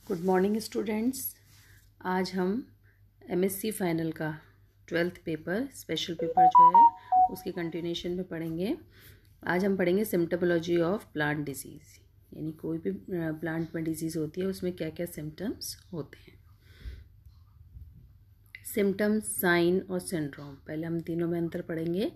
Good morning students. आज हम MSc final का 12th पेपर स्पेशल पेपर जो है उसके कंटिन्यूशन में पढ़ेंगे। आज हम पढ़ेंगे सिम्टोमोलॉजी ऑफ प्लांट डिजीज़, यानी कोई भी प्लांट में डिजीज़ होती है उसमें क्या क्या सिम्टम्स होते हैं। सिम्टम्स, साइन और सिंड्रोम। पहले हम तीनों में अंतर पढ़ेंगे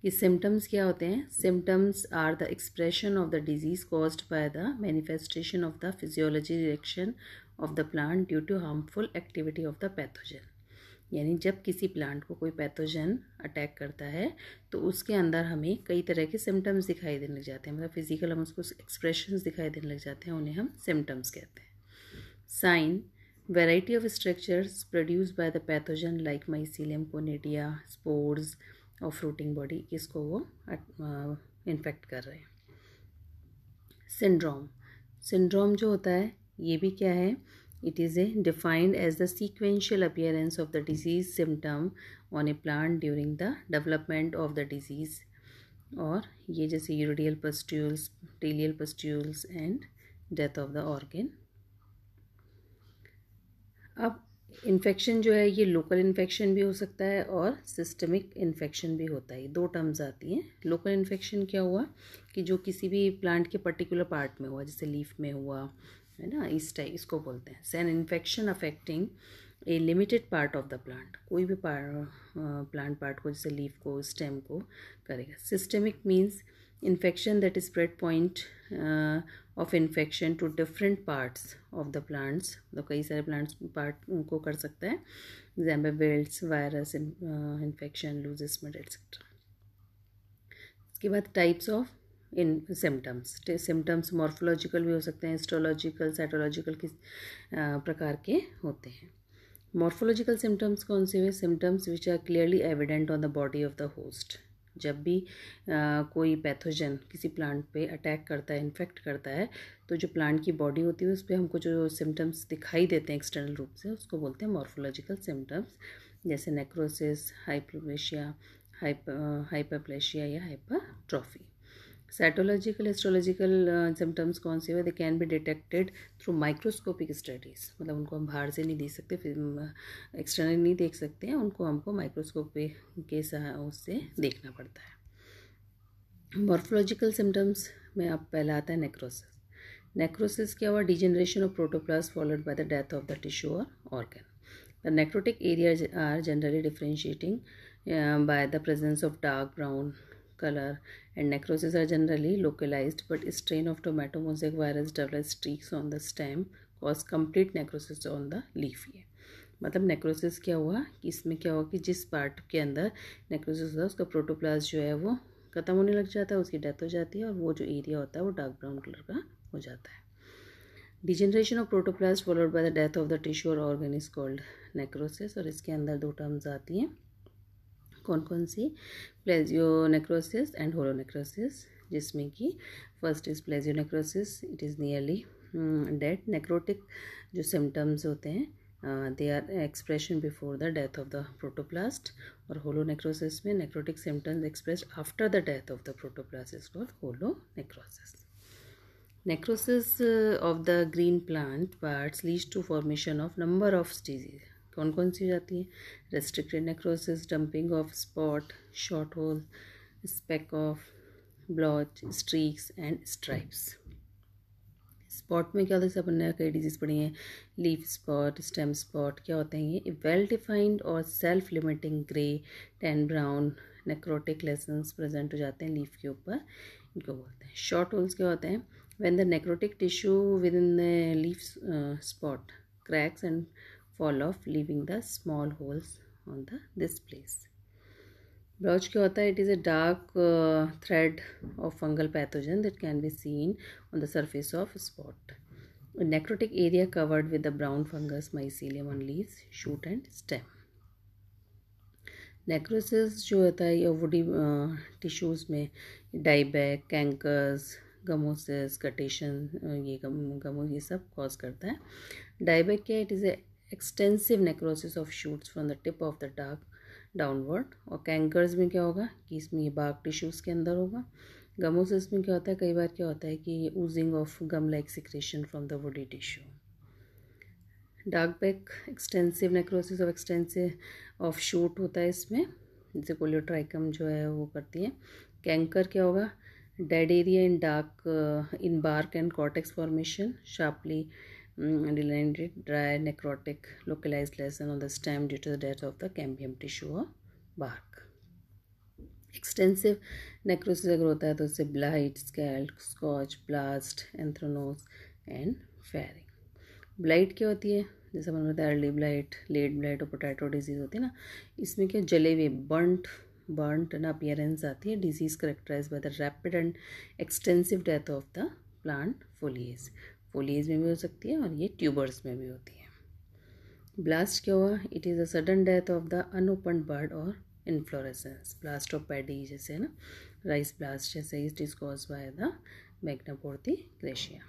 कि सिम्टम्स क्या होते हैं। Symptoms are the expression of the disease caused by the manifestation of the physiology reaction of the plant due to harmful activity of the pathogen. यानी जब किसी प्लांट को कोई पैथोजन अटैक करता है तो उसके अंदर हमें कई तरह के सिम्टम्स दिखाई देने लग जाते हैं, मतलब फिजिकल हम उसको एक्सप्रेशंस दिखाई देने लग जाते हैं, उन्हें हम सिम्टम्स कहते हैं। Sign, variety of structures produced by the pathogen like mycelium, conidia, spores और fruiting body, किसको वो इन्फेक्ट कर रहे हैं। सिंड्रोम, सिंड्रोम जो होता है ये भी क्या है, it is a defined as the sequential appearance of the disease symptom on a plant during the development of the disease. और ये जैसे uredial pustules, telial pustules and death of the organ. अब इन्फेक्शन जो है ये local infection भी हो सकता है और सिस्टमिक इन्फेक्शन भी होता है। दो टर्म्स आती हैं। लोकल इन्फेक्शन क्या हुआ कि जो किसी भी प्लांट के पर्टिकुलर पार्ट में हुआ, जैसे लीफ में हुआ है ना, इस टाइप इसको बोलते हैं। An infection affecting A limited part of the plant, कोई भी प्लांट पार्ट को, जैसे लीफ को, स्टेम को करेगा। Systemic means infection that spread point of infection to different parts of the plants, तो कई सारे प्लांट्स पार्ट को कर सकता है, example wilts, virus infection, loose smut etcetera. इसके बाद types of in symptoms. Symptoms morphological भी हो सकते हैं, हिस्टोलॉजिकल, साइटोलॉजिकल किस प्रकार के होते हैं। मॉर्फोलॉजिकल सिम्टम्स कौन से हुए? Symptoms which are clearly evident on the body of the host. जब भी कोई पैथोजन किसी प्लांट पे अटैक करता है, इन्फेक्ट करता है, तो जो प्लांट की बॉडी होती है उस पर हमको जो सिम्टम्स दिखाई देते हैं एक्सटर्नल रूप से, उसको बोलते हैं मॉर्फोलॉजिकल सिम्टम्स, जैसे नेक्रोसिस, हाइपोप्लेशिया, हाइपरप्लेशिया या हाइपरट्रॉफी। साइटोलॉजिकल, हिस्टोलॉजिकल सिम्टम्स कौन से हुए? They can be detected through microscopic studies, मतलब उनको हम बाहर से नहीं देख सकते, फिर एक्सटर्नल नहीं देख सकते हैं, उनको हमको माइक्रोस्कोप के उससे देखना पड़ता है। मॉर्फोलॉजिकल सिम्टम्स में अब पहला आता है नेक्रोसिस। नेक्रोसिस क्या हुआ? Degeneration of protoplast followed by the death of the tissue और organ. The necrotic areas are generally differentiating by the presence of dark brown color, and necrosis are generally localized, but strain of tomato mosaic virus develops streaks on the stem cause complete necrosis on the leaf। है मतलब necrosis क्या हुआ कि इसमें क्या हुआ कि जिस पार्ट के अंदर नेक्रोसिस होता है उसका प्रोटोप्लास्ट जो है वो ख़त्म होने लग जाता है, उसकी डेथ हो जाती है, और वो जो एरिया होता है वो डार्क ब्राउन कलर का हो जाता है। Degeneration of protoplast followed by the death of the tissue और ऑर्गन इज कॉल्ड नेक्रोसिस। और इसके अंदर दो टर्म्स आती हैं, कौन कौन सी? प्लेजियोनेक्रोसिस एंड होलोनेक्रोसिस, जिसमें कि first is plesionecrosis, it is nearly dead. Necrotic जो सिम्टम्स होते हैं they are expression before the death of the protoplast, और होलोनेक्रोसिस में necrotic symptoms expressed after the death of the protoplast is called holonecrosis. Necrosis of the green plant parts leads to formation of number of disease. कौन कौन सी जाती है? Restricted necrosis, damping of spot, short hole, speck of, blotch, streaks and stripes. Spot में क्या होता है? जैसे अपन ने कई डिजीज़ पढ़ी हैं, लीफ स्पॉट, स्टेम स्पॉट। क्या होते हैं ये? वेल डिफाइंड और self limiting grey, tan brown necrotic lessons present हो जाते हैं लीफ के ऊपर, इनको बोलते हैं। शॉर्ट होल्स क्या होते हैं? When the necrotic tissue with in the leaf spot cracks and fall off, leaving the small holes on this place. Blotch क्या होता है? It is a dark thread of fungal pathogen that can be seen on the surface of spot. A necrotic area covered with the brown fungus mycelium on leaves, shoot and stem. Necrosis जो होता है ये woody tissues में dieback, कैंकर्स, gummosis, कटेशन, ये गमो ये सब cause करता है। डाइबैक क्या? It is A extensive necrosis of shoots from the tip of the dark downward. और कैंकर्स में क्या होगा कि इसमें ये बार्क टिश्यूज़ के अंदर होगा। गमोसिस में क्या होता है? कई बार क्या होता है कि oozing of gum like secretion from the woody tissue. Dark bark extensive necrosis of shoot होता है इसमें, जैसे कोलियोट्राइकम जो है वो करती है। कैंकर क्या होगा, dead area in dark in bark and cortex formation, sharply delineated dry necrotic localized lesion on the stem due to the death of the cambium tissue or bark। Extensive necrosis अगर होता है तो उससे blight, scald, scorch, blast, anthracnose and firing. Blight क्या होती है, जैसे मैंने बताया अर्ली ब्लाइट, लेट ब्लाइट और पोटैटो डिजीज़ होती है ना, इसमें क्या जले हुए बर्नट ना अपीयरेंस आती है। Disease characterize by the rapid and extensive death of the plant foliage में भी हो सकती है और ये ट्यूबर्स में भी होती है। ब्लास्ट क्या हुआ, it is a sudden death of the unopen bud और इन्फ्लोरेसेंस। ब्लास्ट ऑफ पैडी जैसे ना, राइस ब्लास्ट जैसे, it is cause by the Magnaporthe grisea.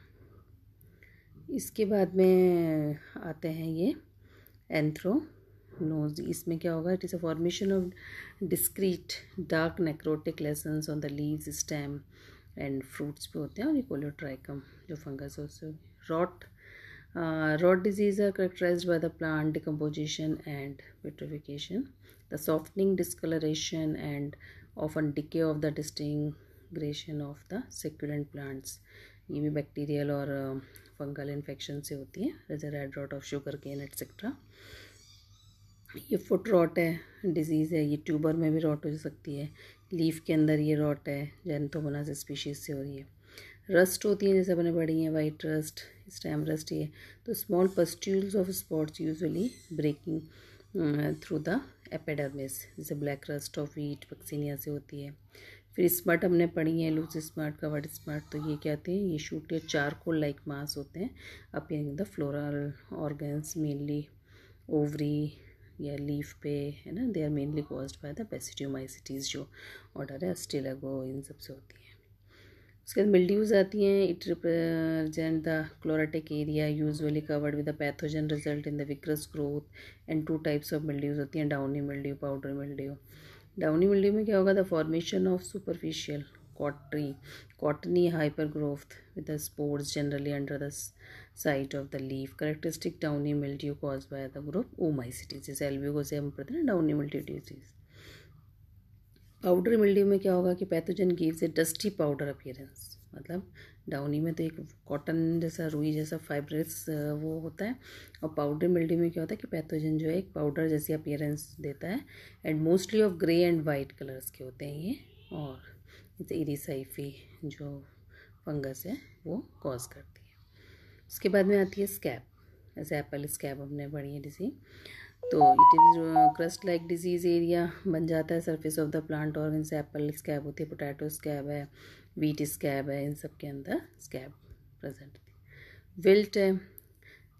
इसके बाद में आते हैं ये एंथ्रोनोज। इसमें क्या होगा, it is a formation of discrete dark necrotic lessons on the leaves, stem and fruits पे होते हैं। और ये कोलियोट्राइकम जो फंगस है उससे। Rot disease are characterized by the plant decomposition and petrification, the softening, discoloration and often decay of the distinction of the succulent plants। ये भी बैक्टीरियल और फंगल इन्फेक्शन से होती है, जैसे red rot of sugar cane etcetera. ये foot rot है, disease है, ये ट्यूबर में भी रॉट हो सकती है। लीफ के अंदर ये रॉट है, जैंथोमोनास स्पीशीज से हो रही है। रस्ट होती है, जैसे अपने पढ़ी है, वाइट रस्ट, स्टेम रस्ट। ये तो small pustules of spots usually breaking through the epidermis, जैसे black rust of wheat Puccinia से होती है। फिर स्मट हमने पढ़ी है, लूज स्मट, कवर्ड स्मट। तो ये क्या होते हैं, ये शूट या चारकोल लाइक मास होते हैं appearing the floral organs, mainly ovary या लीफ पे, है ना। They are mainly caused by the basidiomycetes जो ऑर्डर है अस्टिलागो, इन सब से होती है। उसके बाद मिल्ड्यूज आती हैं। It represent the chlorotic area usually covered with the pathogen, result in the vigorous growth. And two types of mildews होती हैं, downy mildew, powder mildew. Downy mildew में क्या होगा, the formation of superficial cottony hyper growth with the spores generally under the side of the leaf. Characteristic downy mildew cause by the group oomycetes, जैसे Albugo से हम पढ़ते हैं ना downy mildew disease. Powder mildew में क्या होगा कि pathogen gives a dusty powder appearance, मतलब डाउनी में तो एक कॉटन जैसा, रुई जैसा फाइब्रस वो होता है, और पाउडर मिल्ड्यू में क्या होता है कि पैथोजन जो है एक पाउडर जैसी अपीयरेंस देता है। And mostly of grey and white colours के होते हैं ये, और जैसे इरिसाइफी जो फंगस है वो कॉज करती है। उसके बाद में आती है स्कैब, जैसे एप्पल स्कैब हमने पढ़ी है डिजीज। तो it is crust like disease area बन जाता है surface of the plant organ से। एप्पल स्कैब होती है, पोटैटो स्कैब है, वीट स्कैब है, इन सब के अंदर स्कैब प्रेजेंट थी। विल्ट है,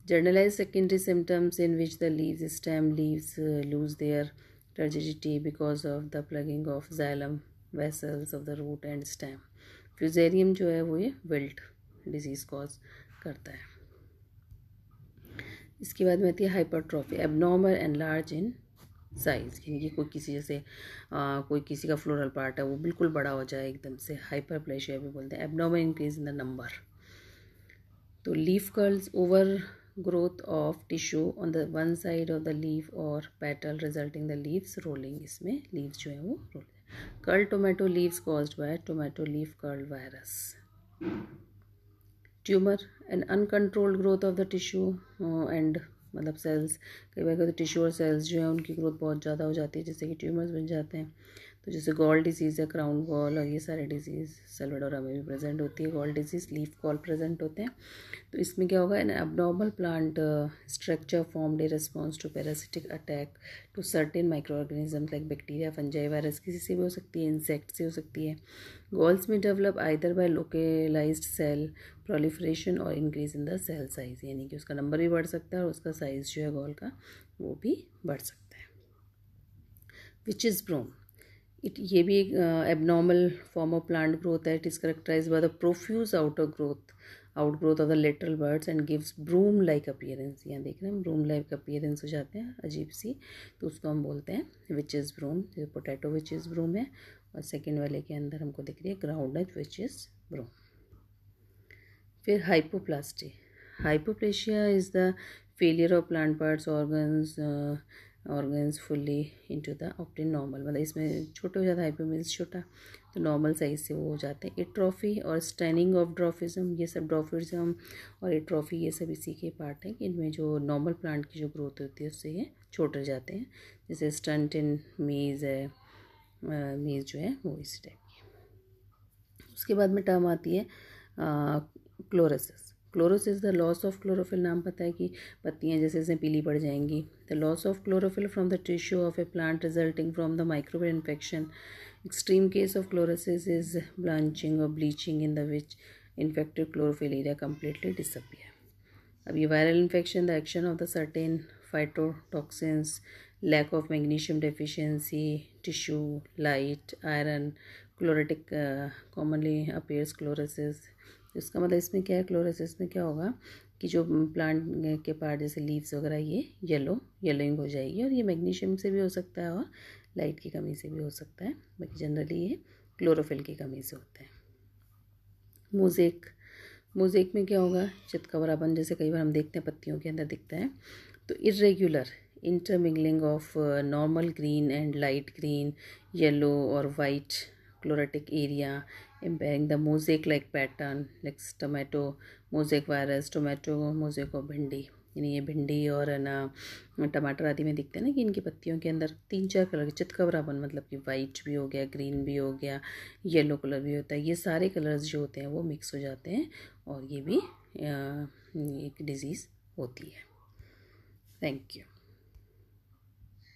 generalize secondary symptoms in which the leaves, stem leaves lose their turgidity because of the plugging of xylem vessels of the root and stem. Fusarium जो है वो ये विल्ट डिजीज कॉज करता है। इसके बाद में आती है hypertrophy, abnormal and large in size, यानी कि कोई किसी जैसे कोई किसी का फ्लोरल पार्ट है वो बिल्कुल बड़ा हो जाए एकदम से, हाइपरप्लेशिया भी बोलते हैं। Abnormal increase in the number. तो leaf curls, over growth of tissue on the one side of the leaf और petal resulting the leaves rolling, इसमें लीव्स जो है वो roll. Curl tomato leaves caused by tomato leaf curl virus. Tumour, an uncontrolled growth of the tissue and, मतलब cells, कई बार तो tissue और सेल्स जो है उनकी ग्रोथ बहुत ज़्यादा हो जाती है, जिससे कि ट्यूमर्स बन जाते हैं। तो जैसे गॉल डिजीज़ है, क्राउन गॉल, और ये सारे डिजीज़ सेल्वाडोरा में भी प्रेजेंट होती है। Gall disease, leaf gall present होते हैं। तो इसमें क्या होगा, an abnormal plant structure formed in response to parasitic attack to certain microorganism like bacteria, fungi, virus, किसी से भी हो सकती है, इंसेक्ट से हो सकती है। गॉल्स में develop either by localised cell proliferation और increase in the cell size, यानी कि उसका नंबर भी बढ़ सकता है और उसका साइज जो है गॉल का वो भी बढ़ सकता है। विचेस ब्रूम, ये भी एक abnormal form of plant growth है। It is characterise by the profuse outgrowth of the lateral buds and gives broom like appearance. यहाँ देख रहे हैं ब्रूम लाइक अपीयरेंस हो जाते हैं अजीब सी, तो उसको हम बोलते हैं विचेस ब्रूम। जो पोटैटो विचेस ब्रूम है, और सेकेंड वाले के अंदर हमको दिख रही है ग्राउंड विचेस ब्रूम। फिर hypoplasty, hypoplasia is the failure of plant parts organs fully into the obtain normal, मतलब इसमें छोटे हो जाता है, हाइपो मीन्स छोटा, तो नॉर्मल साइज से वो हो जाते हैं। एट्रोफी और स्टेनिंग ऑफ ड्रॉफिज्म, ये सब ड्रॉफिज्म और एट्रोफी ये सब इसी के पार्ट हैं कि इनमें जो नॉर्मल प्लांट की जो ग्रोथ होती है उससे ये छोटे जाते हैं। जैसे स्टंट इन मीज़ है, मीज़ जो है वो इस टाइप की। उसके बाद में टर्म आती है chlorosis. Chlorosis the loss of chlorophyll, नाम पता है कि पत्तियां जैसे जैसे पीली पड़ जाएंगी। The loss of chlorophyll from the tissue of a plant resulting from the microbial infection. Extreme case of chlorosis is blanching और bleaching in the which infected chlorophyll area completely disappear. अब ये viral infection, the action of the certain phytotoxins, lack of magnesium deficiency, tissue, light, iron, chlorotic commonly appears chlorosis. इसका मतलब इसमें क्या है, chlorosis में क्या होगा कि जो प्लांट के पार्ट जैसे लीव्स वगैरह ये येलोइंग हो जाएगी, और ये मैग्नीशियम से भी हो सकता है और लाइट की कमी से भी हो सकता है, बाकी जनरली ये क्लोरोफिल की कमी से होता है। मोज़ेक, मोज़ेक में क्या होगा, चितकबरापन जैसे कई बार हम देखते हैं पत्तियों के अंदर दिखता है। तो irregular intermingling of normal green and light green, yellow और white chlorotic area impairing the mosaic-like pattern, like tomato mosaic virus, tomato mosaic और भिंडी, यानी ये भिंडी और है ना टमाटर आदि में दिखते हैं ना कि इनकी पत्तियों के अंदर 3-4 कलर के चितकबरापन, मतलब कि वाइट भी हो गया, ग्रीन भी हो गया, येलो कलर भी होता है, ये सारे कलर्स जो होते हैं वो मिक्स हो जाते हैं और ये भी एक डिज़ीज़ होती है। Thank you.